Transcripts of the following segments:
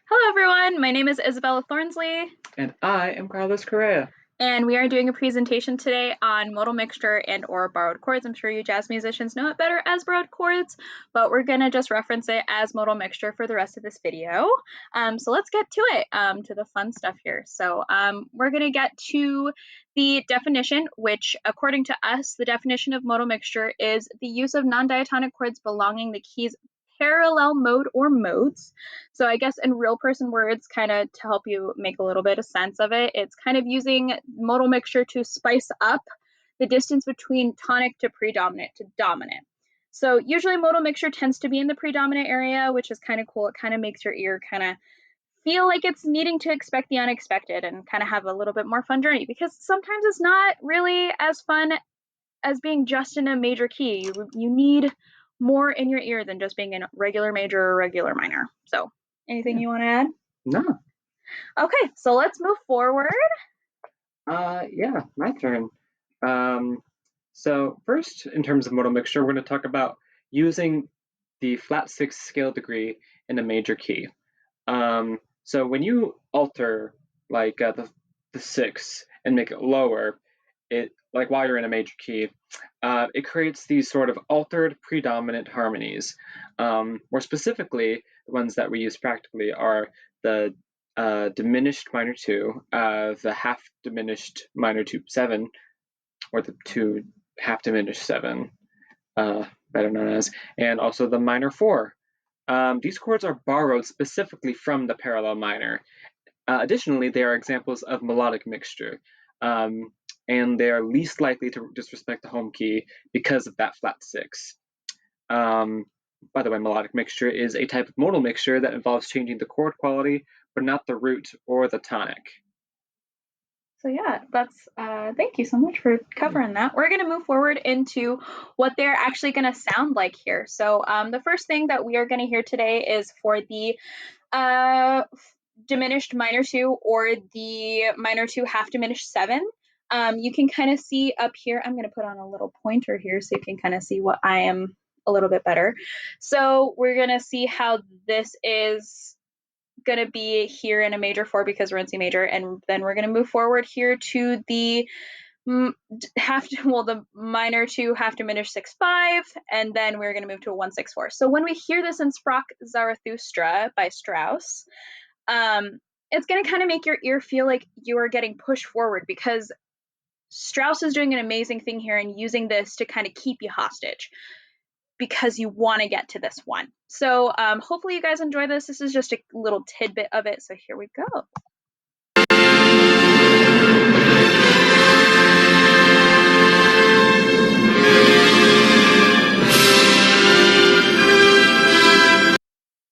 Hello everyone, my name is Isabella Thornsley, And I am Carlos Correa. and we are doing a presentation today on modal mixture and or borrowed chords. I'm sure you jazz musicians know it better as borrowed chords, but we're gonna just reference it as modal mixture for the rest of this video. So let's get to it, to the fun stuff here. So we're gonna get to the definition, which according to us, the definition of modal mixture is the use of non-diatonic chords belonging the keys parallel mode or modes. So I guess in real person words, kind of to help you make a little bit of sense of it, it's kind of using modal mixture to spice up the distance between tonic to predominant to dominant. So usually modal mixture tends to be in the predominant area, which is kind of cool. It kind of makes your ear kind of feel like it's needing to expect the unexpected and kind of have a little bit more fun journey, because sometimes it's not really as fun as being just in a major key. You need more in your ear than just being in regular major or regular minor. So anything you want to add? No. Okay, so let's move forward. Yeah, my turn. So first, in terms of modal mixture, we're going to talk about using the flat sixth scale degree in a major key. So when you alter like the sixth and make it lower, it like while you're in a major key, it creates these sort of altered predominant harmonies. More specifically, the ones that we use practically are the diminished minor two, the half diminished minor two seven, or the two half diminished seven, better known as, and also the minor four. These chords are borrowed specifically from the parallel minor. Additionally, they are examples of melodic mixture, and they are least likely to disrespect the home key because of that flat six. By the way, melodic mixture is a type of modal mixture that involves changing the chord quality, but not the root or the tonic. So yeah, that's thank you so much for covering that. We're going to move forward into what they're actually going to sound like here. So the first thing that we are going to hear today is for the diminished minor two, or the minor two half diminished seven. You can kind of see up here, I'm going to put on a little pointer here so you can kind of see what I am a little bit better. So we're going to see how this is going to be here in a major four because we're in C major, and then we're going to move forward here to the the minor two half diminished 6/5, and then we're going to move to a 1/6/4. So when we hear this in Sprach Zarathustra by Strauss, it's going to kind of make your ear feel like you are getting pushed forward, because Strauss is doing an amazing thing here and using this to kind of keep you hostage because you want to get to this one. So hopefully you guys enjoy this. This is just a little tidbit of it. So here we go.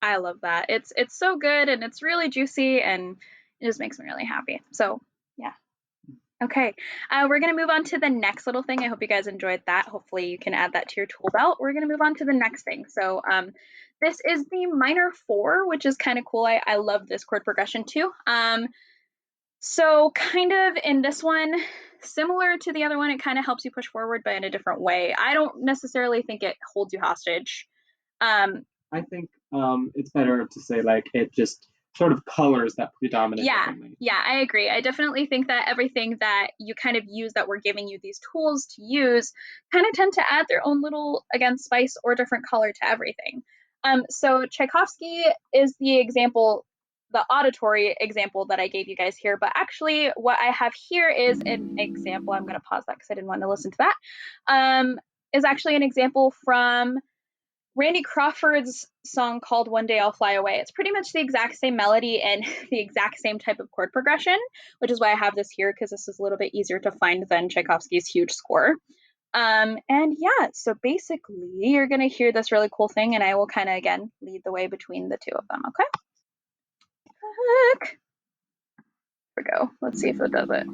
I love that. It's so good, and it's really juicy, and it just makes me really happy. So yeah. Okay, we're going to move on to the next little thing. I hope you guys enjoyed that. Hopefully you can add that to your tool belt. We're going to move on to the next thing. So this is the minor four, which is kind of cool. I love this chord progression too. So kind of in this one, similar to the other one, it kind of helps you push forward, but in a different way. I don't necessarily think it holds you hostage. I think it's better to say like it just sort of colors that predominant. Yeah, I agree. I definitely think that everything that you kind of use, that we're giving you these tools to use, kind of tend to add their own little, again, spice or different color to everything. So Tchaikovsky is the example, the auditory example that I gave you guys here, but actually what I have here is an example. I'm going to pause that because I didn't want to listen to that. Is actually an example from Randy Crawford's song called One Day I'll Fly Away. It's pretty much the exact same melody and the exact same type of chord progression, which is why I have this here, because this is a little bit easier to find than Tchaikovsky's huge score. And yeah, so basically you're going to hear this really cool thing, and I will kind of, again, lead the way between the two of them, okay? Here we go. Let's see if it does it.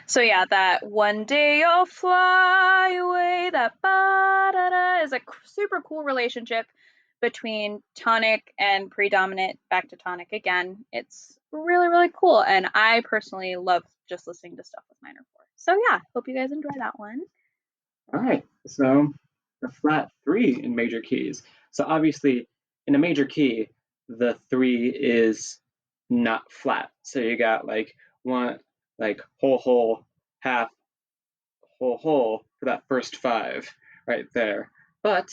So yeah, that one day I'll fly away, that ba-da-da is a super cool relationship between tonic and predominant back to tonic again. It's really, really cool. And I personally love just listening to stuff with minor four. So yeah, hope you guys enjoy that one. All right, so the flat three in major keys. So obviously, in a major key, the three is not flat. So you got like one, like whole, half, whole for that first five right there. But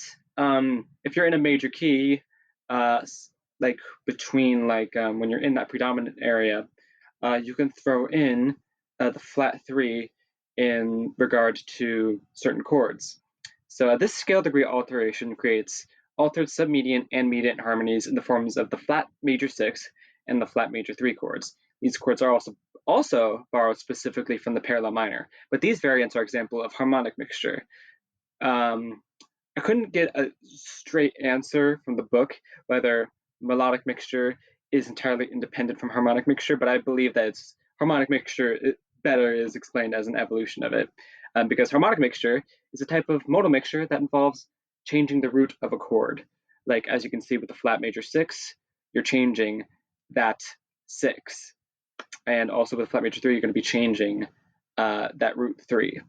if you're in a major key, uh, like between when you're in that predominant area, you can throw in the flat three in regard to certain chords. So this scale degree alteration creates altered submedian and mediant harmonies in the forms of the flat major six and the flat major three chords. These chords are also borrowed specifically from the parallel minor, but these variants are example of harmonic mixture. I couldn't get a straight answer from the book whether melodic mixture is entirely independent from harmonic mixture, but I believe that it's harmonic mixture better is explained as an evolution of it, because harmonic mixture is a type of modal mixture that involves changing the root of a chord. Like as you can see with the flat major six, you're changing that six, and also with flat major three, you're going to be changing that root three.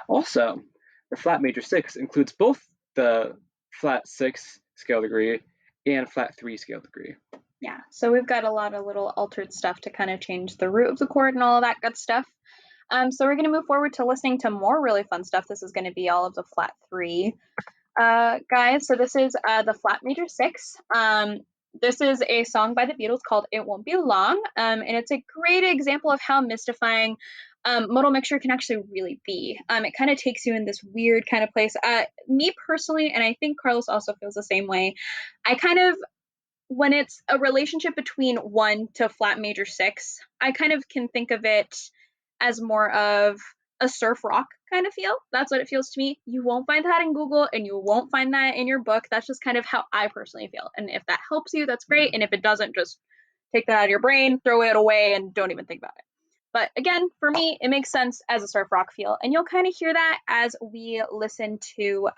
Also, the flat major six includes both the flat six scale degree and flat three scale degree. Yeah, so we've got a lot of little altered stuff to kind of change the root of the chord and all of that good stuff. So we're going to move forward to listening to more really fun stuff. This is going to be all of the flat three guys. So this is the flat major six. This is a song by the Beatles called It Won't Be Long, and it's a great example of how mystifying modal mixture can actually really be. It kind of takes you in this weird kind of place. Me personally, and I think Carlos also feels the same way, I kind of, when it's a relationship between one to flat major six, I kind of can think of it as more of a surf rock kind of feel. That's what it feels to me. You won't find that in Google and you won't find that in your book. That's just kind of how I personally feel. And if that helps you, that's great. And if it doesn't, just take that out of your brain, throw it away, and don't even think about it. But again, for me, it makes sense as a surf rock feel. And you'll kind of hear that as we listen to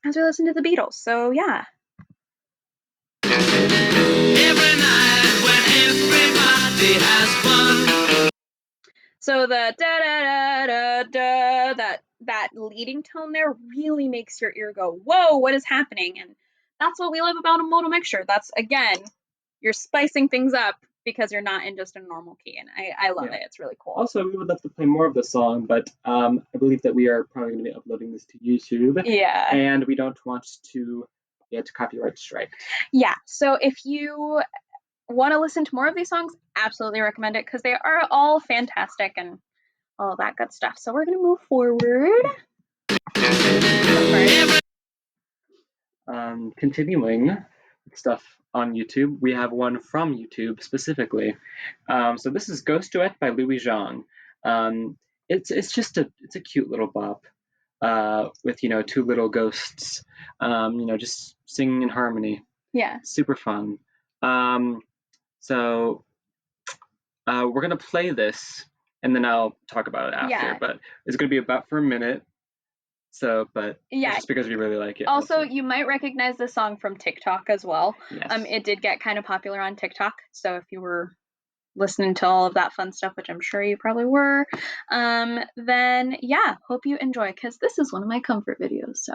the Beatles. So yeah. Every night when everybody has fun. So the da da da da da, that leading tone there really makes your ear go, whoa, what is happening? And that's what we love about a modal mixture. That's, again, you're spicing things up because you're not in just a normal key. And I love it. It's really cool. Also, we would love to play more of the song, but I believe that we are probably going to be uploading this to YouTube. Yeah. And we don't want to get copyright strike. Yeah. So if you want to listen to more of these songs, absolutely recommend it because they are all fantastic and all that good stuff. So we're going to move forward. Continuing stuff on YouTube, we have one from YouTube specifically. So this is Ghost Duet by Louis Zhang. It's just a cute little bop with two little ghosts, just singing in harmony. Yeah. Super fun. So we're gonna play this and then I'll talk about it after. Yeah. But it's gonna be about for a minute. So, but yeah, just because we really like it. Also, you might recognize the song from TikTok as well. Yes. It did get kind of popular on TikTok. So if you were listening to all of that fun stuff, which I'm sure you probably were, then yeah, hope you enjoy because this is one of my comfort videos. So,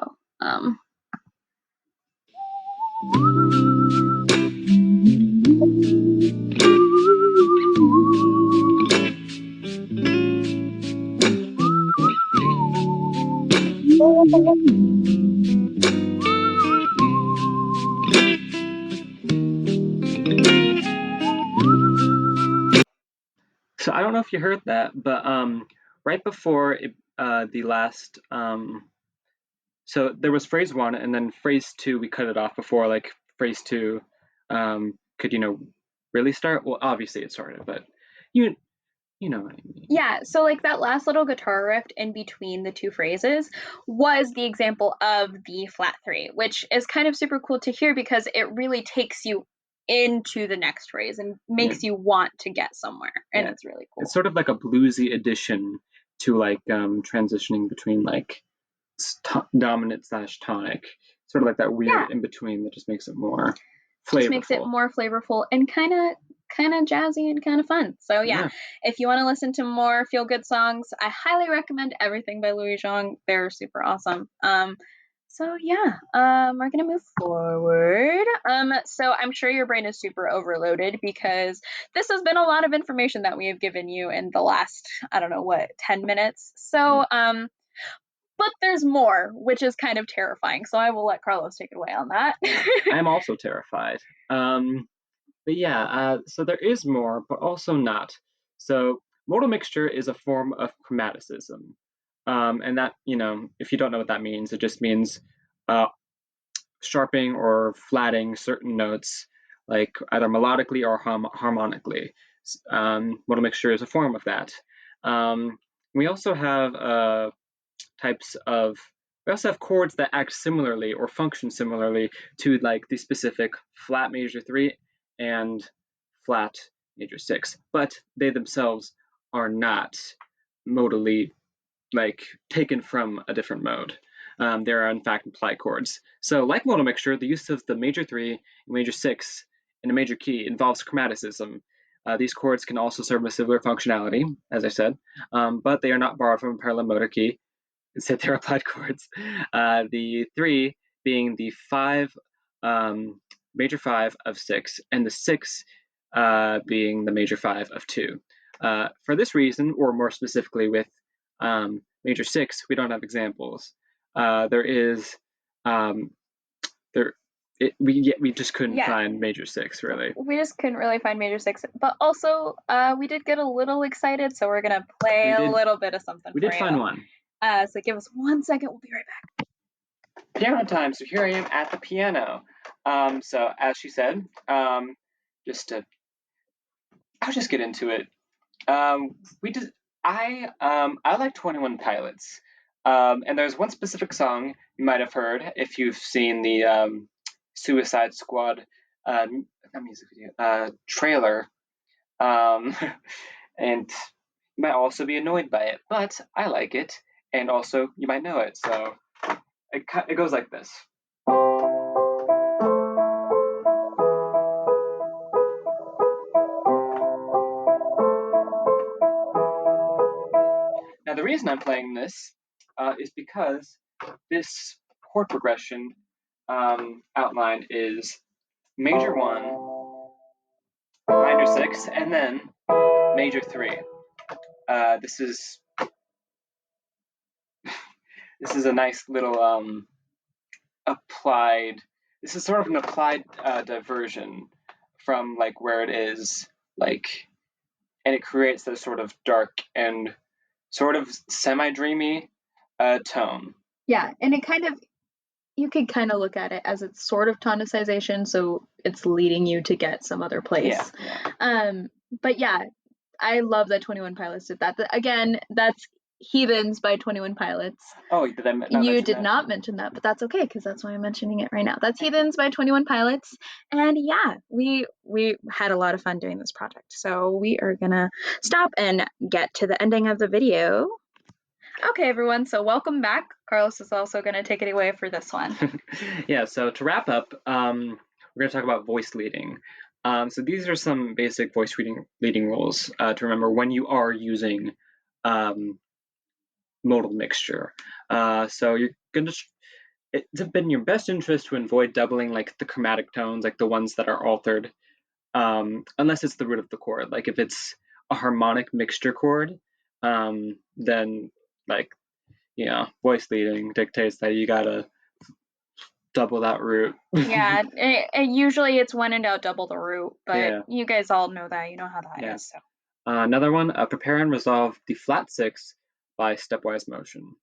So I don't know if you heard that, but right before the last so there was phrase one, and then phrase two we cut it off before like phrase two could really start. Well, obviously it started, but you know what I mean. Yeah, so like that last little guitar riff in between the two phrases was the example of the flat three, which is kind of super cool to hear because it really takes you into the next phrase and makes you want to get somewhere, and it's really cool. It's sort of like a bluesy addition to like transitioning between like dominant / tonic, sort of like that weird Yeah. in between that just makes it more Just makes it flavorful. more flavorful and kind of jazzy and kind of fun. So yeah, if you want to listen to more feel good songs, I highly recommend everything by Louis Zhang. They're super awesome. So yeah, we're gonna move forward. So I'm sure your brain is super overloaded because this has been a lot of information that we have given you in the last, I don't know what, 10 minutes. So but there's more, which is kind of terrifying. So I will let Carlos take it away on that. I'm also terrified. But yeah, so there is more, but also not. So modal mixture is a form of chromaticism. And that, if you don't know what that means, it just means uh, sharpening or flatting certain notes, like either melodically or harmonically. Modal mixture is a form of that. We also have types of we also have chords that act similarly or function similarly to like the specific flat major 3 and flat major 6, but they themselves are not modally like taken from a different mode. They are in fact implied chords. So like modal mixture, the use of the major 3 and major 6 in a major key involves chromaticism. These chords can also serve a similar functionality, as I said, but they are not borrowed from a parallel motor key. Instead, they're applied chords. The 3 being the 5, major 5 of 6, and the 6 being the major 5 of 2. For this reason, or more specifically with major 6, we don't have examples. There is there we just couldn't find major 6 really. We just couldn't really find major 6, but also we did get a little excited, so we're gonna play a little bit of something. We did find one. So give us 1 second. We'll be right back. Piano time. So here I am at the piano. So as she said, I'll just get into it. I like 21 Pilots. And there's one specific song you might have heard if you've seen the Suicide Squad not music video trailer. And you might also be annoyed by it, but I like it, and also you might know it. So it goes like this. Now, the reason I'm playing this is because this chord progression outline is major 1, minor 6, and then major 3. This is a nice little applied. This is sort of an applied diversion from like where it is, like, and it creates this sort of dark and sort of semi-dreamy tone. Yeah, and you could kind of look at it as it's sort of tonicization, so it's leading you to get some other place. Yeah. But yeah, I love that 21 Pilots did that. Again, that's Heathens by 21 Pilots. Oh, did I not You mention did that? not mention that, but that's okay because that's why I'm mentioning it right now. That's Heathens by 21 Pilots. And yeah, we had a lot of fun doing this project. So we are gonna stop and get to the ending of the video. Okay, everyone, so welcome back. Carlos is also going to take it away for this one. Yeah, so to wrap up, we're going to talk about voice leading. So these are some basic voice leading rules to remember when you are using modal mixture. So you're going to it's been in your best interest to avoid doubling like the chromatic tones, like the ones that are altered, unless it's the root of the chord. Like if it's a harmonic mixture chord, then like voice leading dictates that you gotta double that root. Yeah, usually it's when in doubt, double the root, but you guys all know that. You know how that is. So. Another one, prepare and resolve the flat 6 by stepwise motion.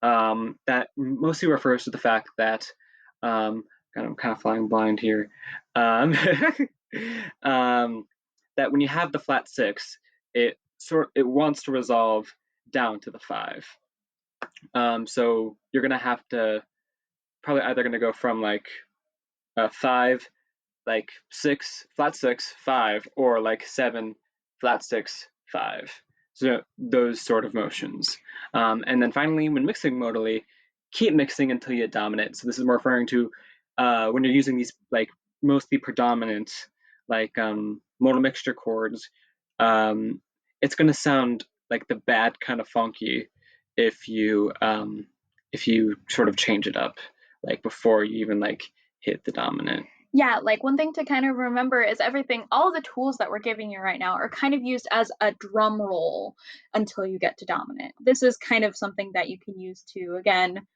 That mostly refers to the fact that I'm kind of flying blind here. That when you have the flat 6, it wants to resolve down to the 5. So you're gonna have to probably either gonna go from like 5, like 6, flat 6, 5, or like 7, flat 6, 5. So those sort of motions. And then finally, when mixing modally, keep mixing until you get dominant. So this is more referring to when you're using these like mostly predominant like modal mixture chords. Um, it's going to sound like the bad kind of funky if you sort of change it up like before you even like hit the dominant. Yeah, like one thing to kind of remember is everything, all the tools that we're giving you right now are kind of used as a drum roll until you get to dominant. This is kind of something that you can use to, again,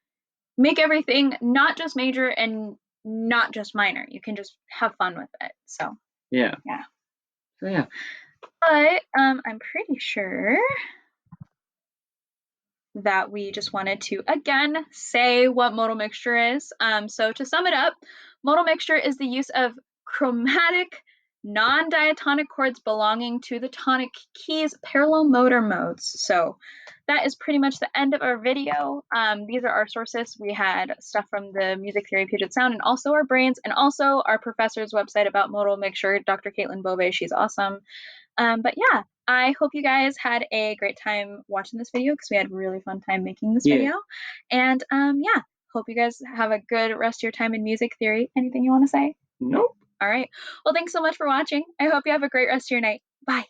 make everything not just major and not just minor. You can just have fun with it. So, Yeah. yeah. So yeah. But I'm pretty sure that we just wanted to again say what modal mixture is. So to sum it up, modal mixture is the use of chromatic non-diatonic chords belonging to the tonic keys parallel motor modes. So that is pretty much the end of our video. These are our sources. We had stuff from the Music Theory Puget Sound and also our brains and also our professor's website about modal mixture, Dr. Caitlin Bove. She's awesome. But yeah, I hope you guys had a great time watching this video because we had a really fun time making this Yeah. video. And yeah, hope you guys have a good rest of your time in music theory. Anything you want to say? Nope. All right. Well, thanks so much for watching. I hope you have a great rest of your night. Bye.